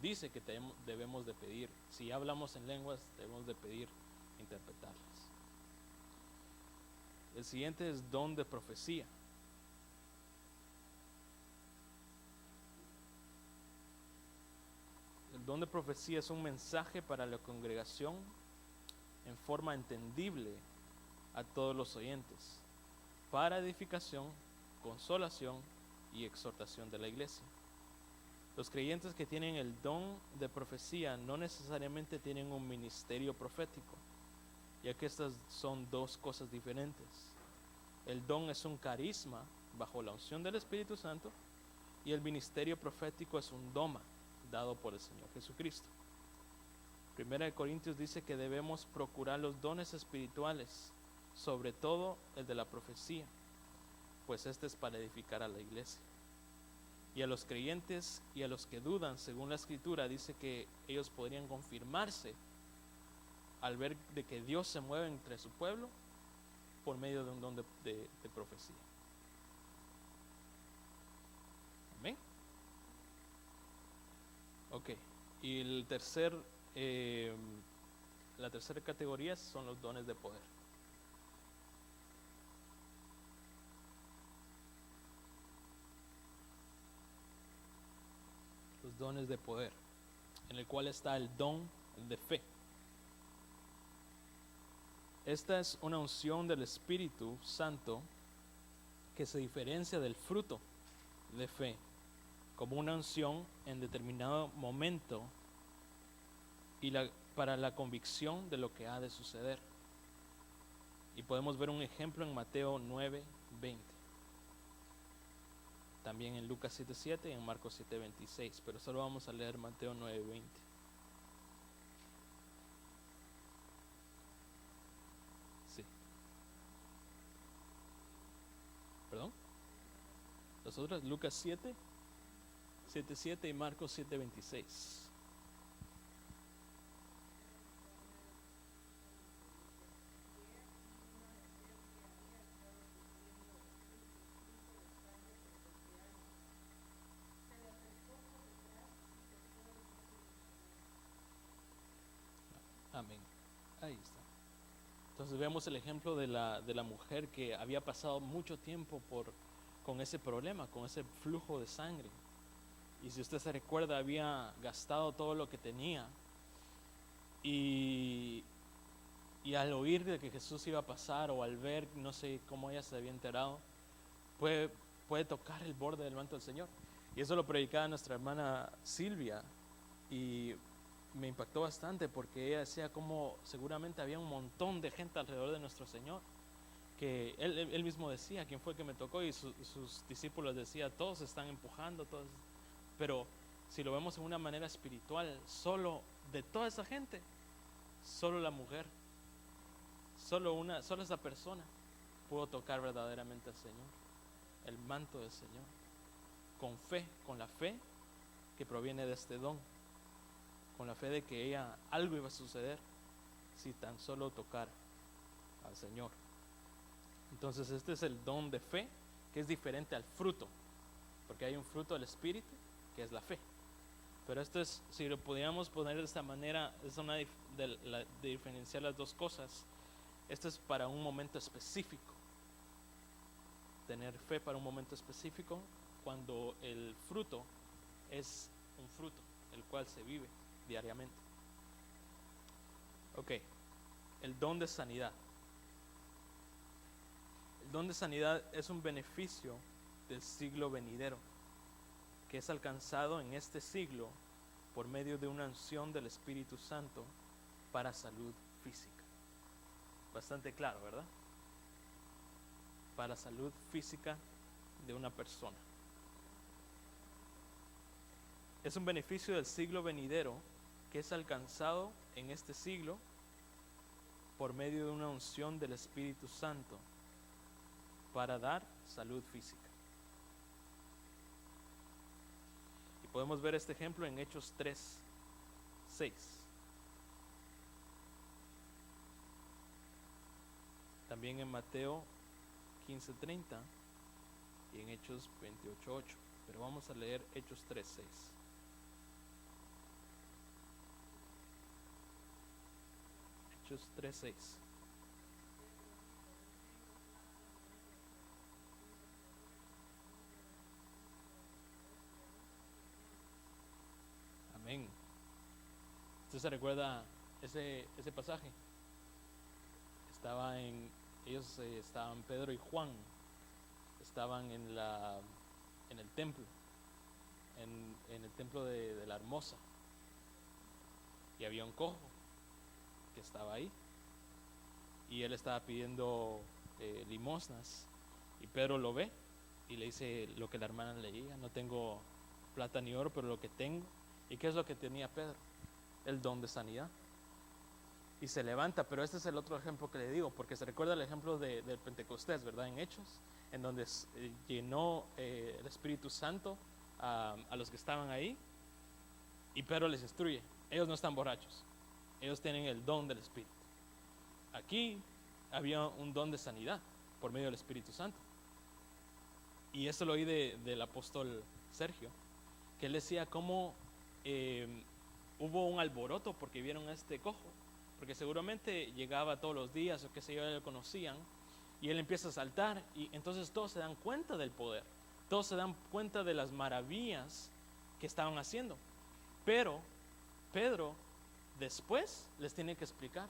dice que debemos de pedir, si hablamos en lenguas, debemos de pedir interpretarlas. El siguiente es don de profecía. El don de profecía es un mensaje para la congregación en forma entendible a todos los oyentes, para edificación, consolación y exhortación de la iglesia. Los creyentes que tienen el don de profecía no necesariamente tienen un ministerio profético, ya que estas son dos cosas diferentes. El don es un carisma bajo la unción del Espíritu Santo y el ministerio profético es un doma dado por el Señor Jesucristo. 1 Corintios dice que debemos procurar los dones espirituales, sobre todo el de la profecía, pues este es para edificar a la iglesia. Y a los creyentes y a los que dudan, según la Escritura, dice que ellos podrían confirmarse al ver de que Dios se mueve entre su pueblo por medio de un don de profecía. Amén. Ok, y la tercera categoría son los dones de poder. Los dones de poder, en el cual está el don de fe. Esta es una unción del Espíritu Santo que se diferencia del fruto de fe, como una unción en determinado momento y para la convicción de lo que ha de suceder. Y podemos ver un ejemplo en Mateo 9:20. También en Lucas 7:7 y en Marcos 7:26, pero solo vamos a leer Mateo 9:20. Sí. ¿Perdón? Los otros, Lucas 7:7 y Marcos 7:26. Amén. Ahí está. Entonces vemos el ejemplo de la mujer que había pasado mucho tiempo con ese problema, con ese flujo de sangre. Y si usted se recuerda, había gastado todo lo que tenía. Y al oír de que Jesús iba a pasar, o al ver, no sé cómo ella se había enterado, puede tocar el borde del manto del Señor. Y eso lo predicaba nuestra hermana Silvia. Y me impactó bastante porque ella decía como seguramente había un montón de gente alrededor de nuestro Señor, que él mismo decía, ¿quién fue que me tocó? Y sus discípulos decían, todos están empujando, todos. Pero si lo vemos en una manera espiritual, solo de toda esa gente, solo la mujer, solo esa persona pudo tocar verdaderamente al Señor, el manto del Señor, con fe, con la fe que proviene de este don, con la fe de que algo iba a suceder si tan solo tocara al Señor. Entonces este es el don de fe, que es diferente al fruto, porque hay un fruto del Espíritu que es la fe. Pero esto es, si lo pudiéramos poner de esta manera, es una de diferenciar las dos cosas. Esto es para un momento específico, tener fe para un momento específico, cuando el fruto es un fruto, el cual se vive diariamente. Ok, el don de sanidad. El don de sanidad es un beneficio del siglo venidero, que es alcanzado en este siglo por medio de una unción del Espíritu Santo para salud física. Bastante claro, ¿verdad? Para salud física de una persona. Es un beneficio del siglo venidero que es alcanzado en este siglo por medio de una unción del Espíritu Santo para dar salud física. Y podemos ver este ejemplo en Hechos 3:6. También en Mateo 15:30 y en Hechos 28:8. Pero vamos a leer Hechos 3:6. Hechos 3:6. Amén. ¿Usted se recuerda ese pasaje? Ellos estaban, Pedro y Juan, estaban en el templo, en el templo de la Hermosa, y había un cojo que estaba ahí, y él estaba pidiendo limosnas, y Pedro lo ve y le dice lo que la hermana leía: no tengo plata ni oro, pero lo que tengo. ¿Y qué es lo que tenía Pedro? El don de sanidad. Y se levanta. Pero este es el otro ejemplo que le digo, porque se recuerda el ejemplo del Pentecostés, ¿verdad? En Hechos, en donde llenó el Espíritu Santo a los que estaban ahí, y Pedro les instruye: ellos no están borrachos, ellos tienen el don del Espíritu. Aquí había un don de sanidad por medio del Espíritu Santo. Y esto lo oí del apóstol Sergio, que él decía cómo hubo un alboroto porque vieron a este cojo, porque seguramente llegaba todos los días o qué sé yo, ya lo conocían, y él empieza a saltar, y entonces todos se dan cuenta del poder, todos se dan cuenta de las maravillas que estaban haciendo. Pero Pedro después les tiene que explicar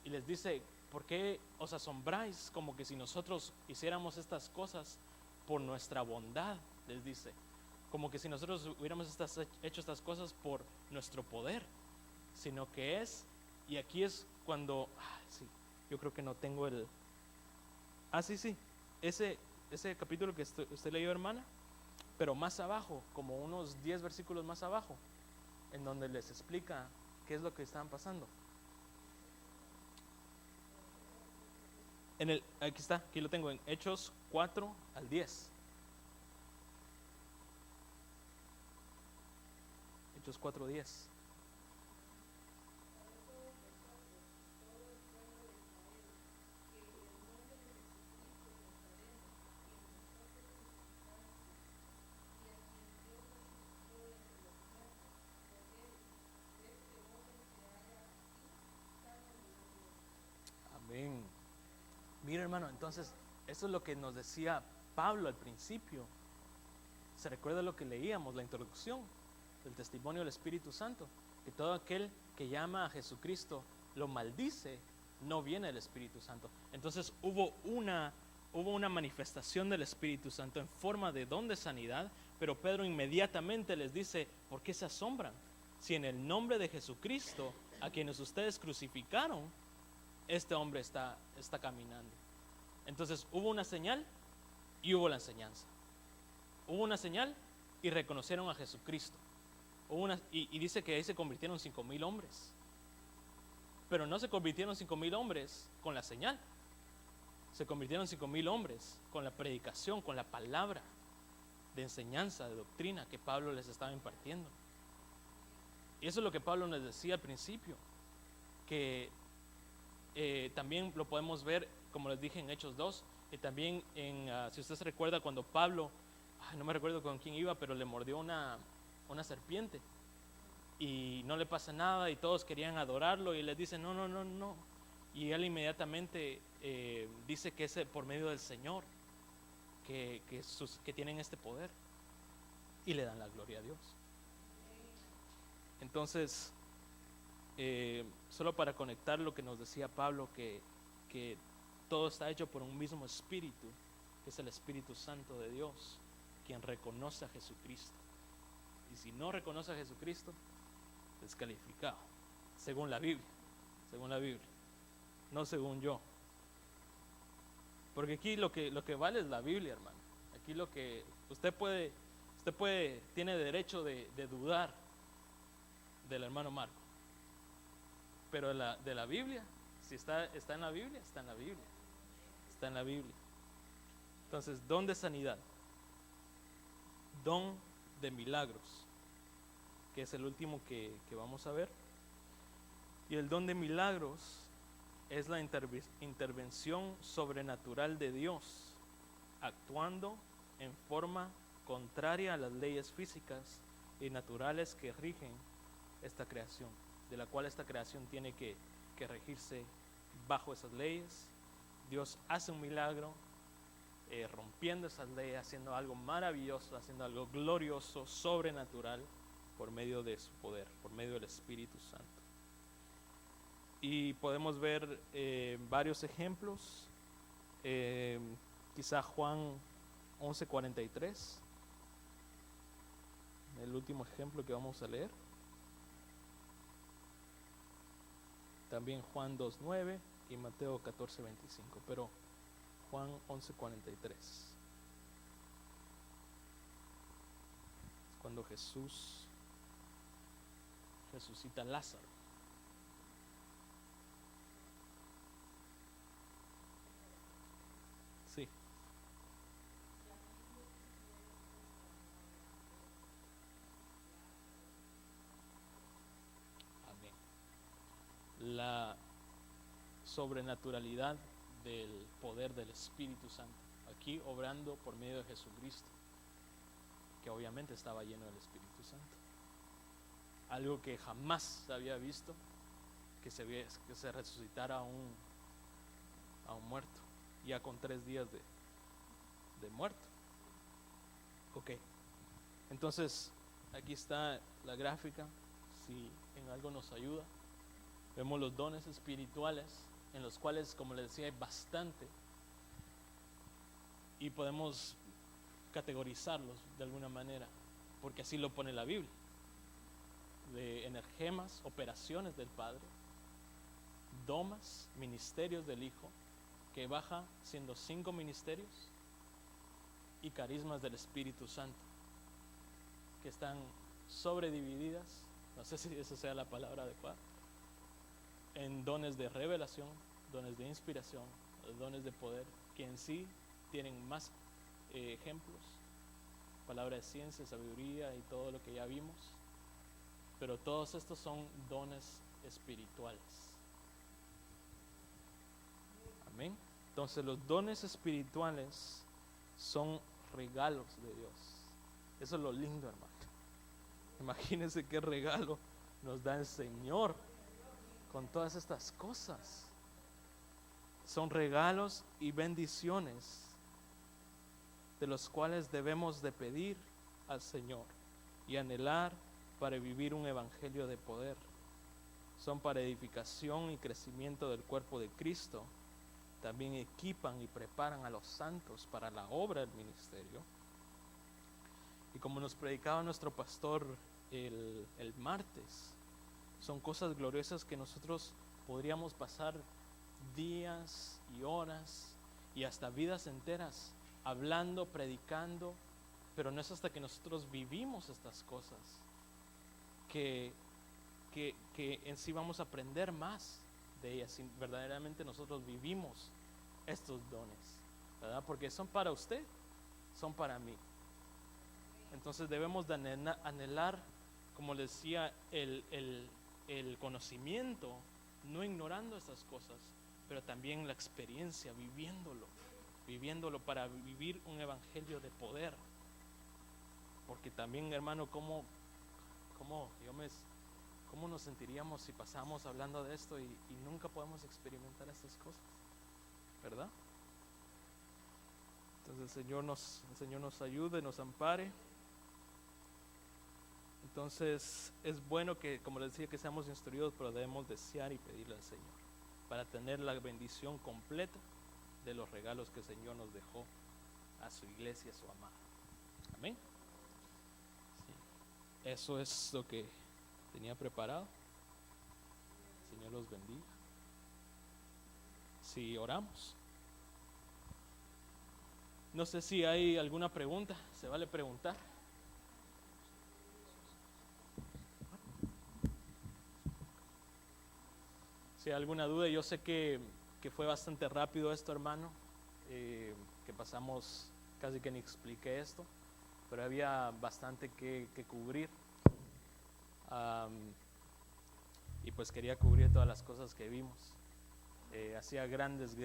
y les dice: ¿por qué os asombráis como que si nosotros hiciéramos estas cosas por nuestra bondad? Les dice, como que si nosotros hubiéramos hecho estas cosas por nuestro poder, sino que es, y aquí es cuando, sí, yo creo que no tengo sí, ese capítulo que usted leyó, hermana, pero más abajo, como unos 10 versículos más abajo, en donde les explica qué es lo que estaban pasando. Aquí está, aquí lo tengo, en Hechos 4-10. Hechos 4:10. Amén. Mira, hermano, entonces eso es lo que nos decía Pablo al principio. ¿Se recuerda lo que leíamos, la introducción del testimonio del Espíritu Santo? Que todo aquel que llama a Jesucristo lo maldice, no viene del Espíritu Santo. Entonces hubo una manifestación del Espíritu Santo en forma de don de sanidad, pero Pedro inmediatamente les dice: ¿por qué se asombran? Si en el nombre de Jesucristo, a quienes ustedes crucificaron, este hombre está caminando. Entonces hubo una señal y hubo la enseñanza. Hubo una señal y reconocieron a Jesucristo. Y dice que ahí se convirtieron 5,000 hombres. Pero no se convirtieron 5,000 hombres con la señal. Se convirtieron 5,000 hombres con la predicación, con la palabra de enseñanza, de doctrina que Pablo les estaba impartiendo. Y eso es lo que Pablo nos decía al principio, que también lo podemos ver, como les dije, en Hechos 2, y también si usted se recuerda, cuando Pablo, no me recuerdo con quién iba, pero le mordió una serpiente y no le pasa nada, y todos querían adorarlo, y les dice: no, y él inmediatamente dice que es por medio del Señor que tienen este poder, y le dan la gloria a Dios. Entonces solo para conectar lo que nos decía Pablo, que todo está hecho por un mismo espíritu, que es el Espíritu Santo de Dios, quien reconoce a Jesucristo. Y si no reconoce a Jesucristo, descalificado, según la Biblia, no según yo. Porque aquí lo que vale es la Biblia, hermano. Aquí lo que usted tiene derecho de dudar del hermano Marco. Pero de la Biblia, si está en la Biblia, está en la Biblia. Está en la Biblia. Entonces, don de sanidad, don de milagros, que es el último que vamos a ver. Y el don de milagros es la intervención sobrenatural de Dios, actuando en forma contraria a las leyes físicas y naturales que rigen esta creación, de la cual esta creación tiene que regirse bajo esas leyes. Dios hace un milagro, rompiendo esas leyes, haciendo algo maravilloso, haciendo algo glorioso, sobrenatural, por medio de su poder, por medio del Espíritu Santo. Y podemos ver varios ejemplos, quizá Juan 11:43, el último ejemplo que vamos a leer. También Juan 2:9 y Mateo 14:25, pero Juan 11:43. Es cuando Jesús resucita a Lázaro. Sí. Amén. La sobrenaturalidad del poder del Espíritu Santo, aquí obrando por medio de Jesucristo, que obviamente estaba lleno del Espíritu Santo. Algo que jamás se había visto, que se resucitara a un muerto, ya con 3 días de muerto. Ok, entonces aquí está la gráfica, si en algo nos ayuda. Vemos los dones espirituales, en los cuales, como les decía, hay bastante, y podemos categorizarlos de alguna manera, porque así lo pone la Biblia: de energemas, operaciones del Padre; domas, ministerios del Hijo, que baja siendo 5 ministerios; y carismas del Espíritu Santo, que están sobredivididas, no sé si esa sea la palabra adecuada, en dones de revelación, dones de inspiración, dones de poder, que en sí tienen más ejemplos: palabra de ciencia, sabiduría y todo lo que ya vimos. Pero todos estos son dones espirituales. Amén. Entonces los dones espirituales son regalos de Dios. Eso es lo lindo, hermano. Imagínense qué regalo nos da el Señor con todas estas cosas. Son regalos y bendiciones de los cuales debemos de pedir al Señor y anhelar para vivir un evangelio de poder. Son para edificación y crecimiento del cuerpo de Cristo. También equipan y preparan a los santos para la obra del ministerio. Y como nos predicaba nuestro pastor el martes, son cosas gloriosas que nosotros podríamos pasar días y horas y hasta vidas enteras hablando, predicando, pero no es hasta que nosotros vivimos estas cosas que en sí vamos a aprender más de ellas, si verdaderamente nosotros vivimos estos dones, ¿verdad? Porque son para usted, son para mí. Entonces debemos de anhelar, como les decía, el conocimiento, no ignorando estas cosas, pero también la experiencia, viviéndolo para vivir un evangelio de poder. Porque también, hermano, ¿cómo nos sentiríamos si pasamos hablando de esto y nunca podemos experimentar estas cosas? ¿Verdad? Entonces el Señor nos ayude, nos ampare. Entonces es bueno que, como les decía, que seamos instruidos, pero debemos desear y pedirle al Señor para tener la bendición completa de los regalos que el Señor nos dejó a su iglesia, a su amada. Amén. Sí. Eso es lo que tenía preparado. El Señor los bendiga. Si oramos. No sé si hay alguna pregunta, se vale preguntar. Si hay alguna duda, yo sé que fue bastante rápido esto, hermano, que pasamos, casi que ni expliqué esto, pero había bastante que cubrir. Y pues quería cubrir todas las cosas que vimos. Hacía grandes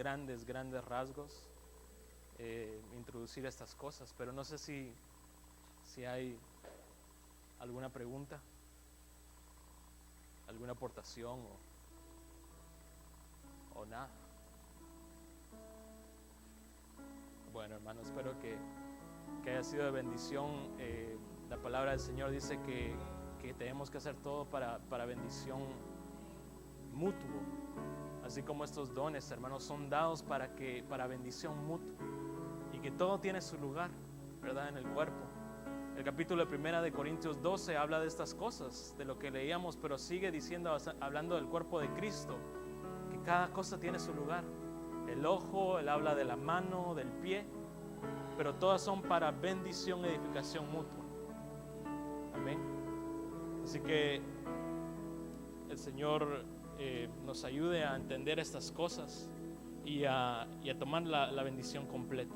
rasgos introducir estas cosas, pero no sé si hay alguna pregunta, alguna aportación o nada. Bueno, hermano, espero que haya sido de bendición. La palabra del Señor dice que tenemos que hacer todo para bendición mutuo, así como estos dones, hermanos, son dados para bendición mutua, y que todo tiene su lugar, ¿verdad?, en el cuerpo. El capítulo de 1 de Corintios 12 habla de estas cosas, de lo que leíamos, pero sigue diciendo, hablando del cuerpo de Cristo, que cada cosa tiene su lugar. El ojo, él habla de la mano, del pie, pero todas son para bendición, edificación mutua. Amén. Así que el Señor nos ayude a entender estas cosas y a tomar la bendición completa.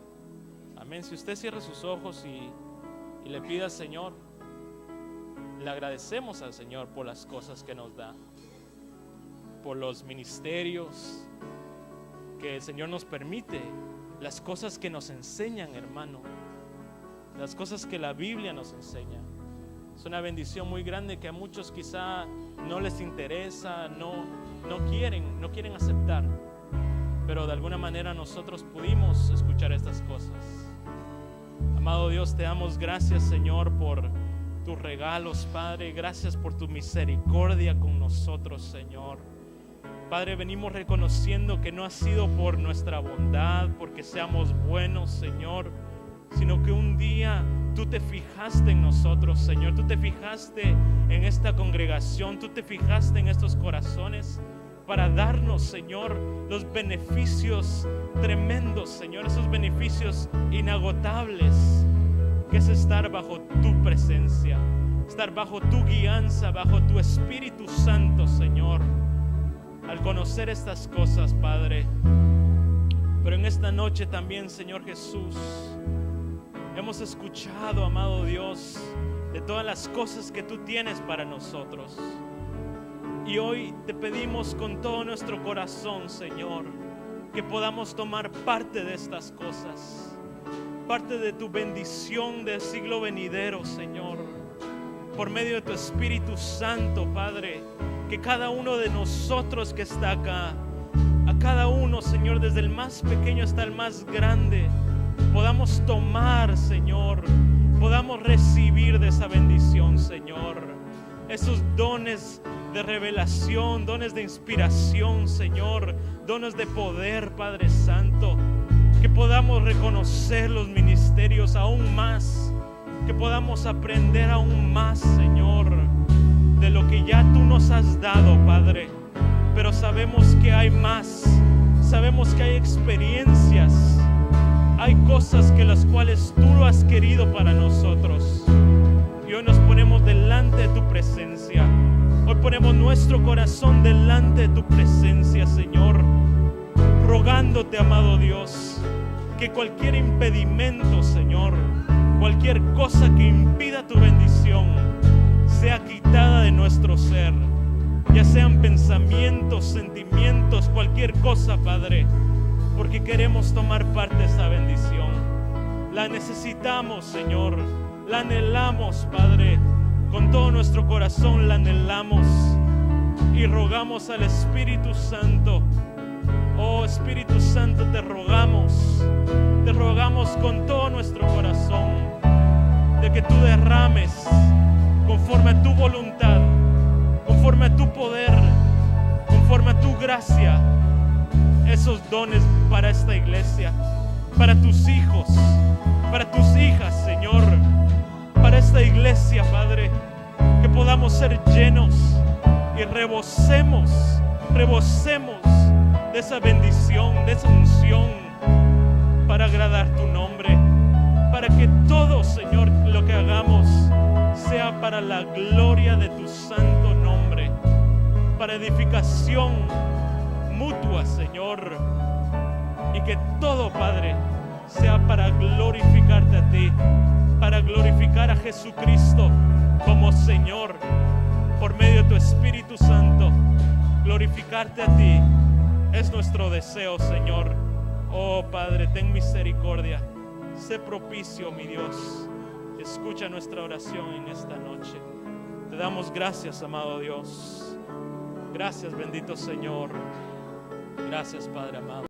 Amén. Si usted cierra sus ojos y le pide al Señor, le agradecemos al Señor por las cosas que nos da, por los ministerios que el Señor nos permite, las cosas que nos enseñan, hermano, las cosas que la Biblia nos enseña. Es una bendición muy grande que a muchos quizá no les interesa, no quieren aceptar, pero de alguna manera nosotros pudimos escuchar estas cosas. Amado Dios, te damos gracias, Señor, por tus regalos, Padre. Gracias por tu misericordia con nosotros, Señor. Padre, venimos reconociendo que no ha sido por nuestra bondad, porque seamos buenos, Señor, sino que un día tú te fijaste en nosotros, Señor. Tú te fijaste en esta congregación, tú te fijaste en estos corazones para darnos, Señor, los beneficios tremendos, Señor, esos beneficios inagotables, que es estar bajo tu presencia, estar bajo tu guianza, bajo tu Espíritu Santo, Señor. Al conocer estas cosas, Padre, pero en esta noche también, Señor Jesús, hemos escuchado, amado Dios, de todas las cosas que tú tienes para nosotros. Y hoy te pedimos con todo nuestro corazón, Señor, que podamos tomar parte de estas cosas, parte de tu bendición del siglo venidero, Señor, por medio de tu Espíritu Santo, Padre. Que cada uno de nosotros que está acá, a cada uno, Señor, desde el más pequeño hasta el más grande, podamos tomar, Señor, podamos recibir de esa bendición, Señor, esos dones de revelación, dones de inspiración, Señor, dones de poder, Padre Santo, que podamos reconocer los ministerios aún más, que podamos aprender aún más, Señor, de lo que ya tú nos has dado, Padre. Pero sabemos que hay más, sabemos que hay experiencias, hay cosas que las cuales tú lo has querido para nosotros. Y hoy nos ponemos delante de tu presencia. Hoy ponemos nuestro corazón delante de tu presencia, Señor, rogándote, amado Dios, que cualquier impedimento, Señor, cualquier cosa que impida tu bendición, sea quitada de nuestro ser, ya sean pensamientos, sentimientos, cualquier cosa, Padre, porque queremos tomar parte de esa bendición. La necesitamos, Señor, la anhelamos, Padre, con todo nuestro corazón la anhelamos y rogamos al Espíritu Santo. Oh Espíritu Santo, te rogamos con todo nuestro corazón, de que tú derrames con conforme a tu voluntad, conforme a tu poder, conforme a tu gracia, esos dones para esta iglesia, para tus hijos, para tus hijas, Señor, para esta iglesia, Padre, que podamos ser llenos y rebosemos de esa bendición, de esa unción, para agradar tu nombre, para que todo, Señor, lo que hagamos sea para la gloria de tu santo nombre, para edificación mutua, Señor, y que todo, Padre, sea para glorificarte a ti, para glorificar a Jesucristo como Señor, por medio de tu Espíritu Santo. Glorificarte a ti es nuestro deseo, Señor. Oh Padre, ten misericordia, sé propicio, mi Dios. Escucha nuestra oración en esta noche. Te damos gracias, amado Dios. Gracias, bendito Señor. Gracias, Padre amado.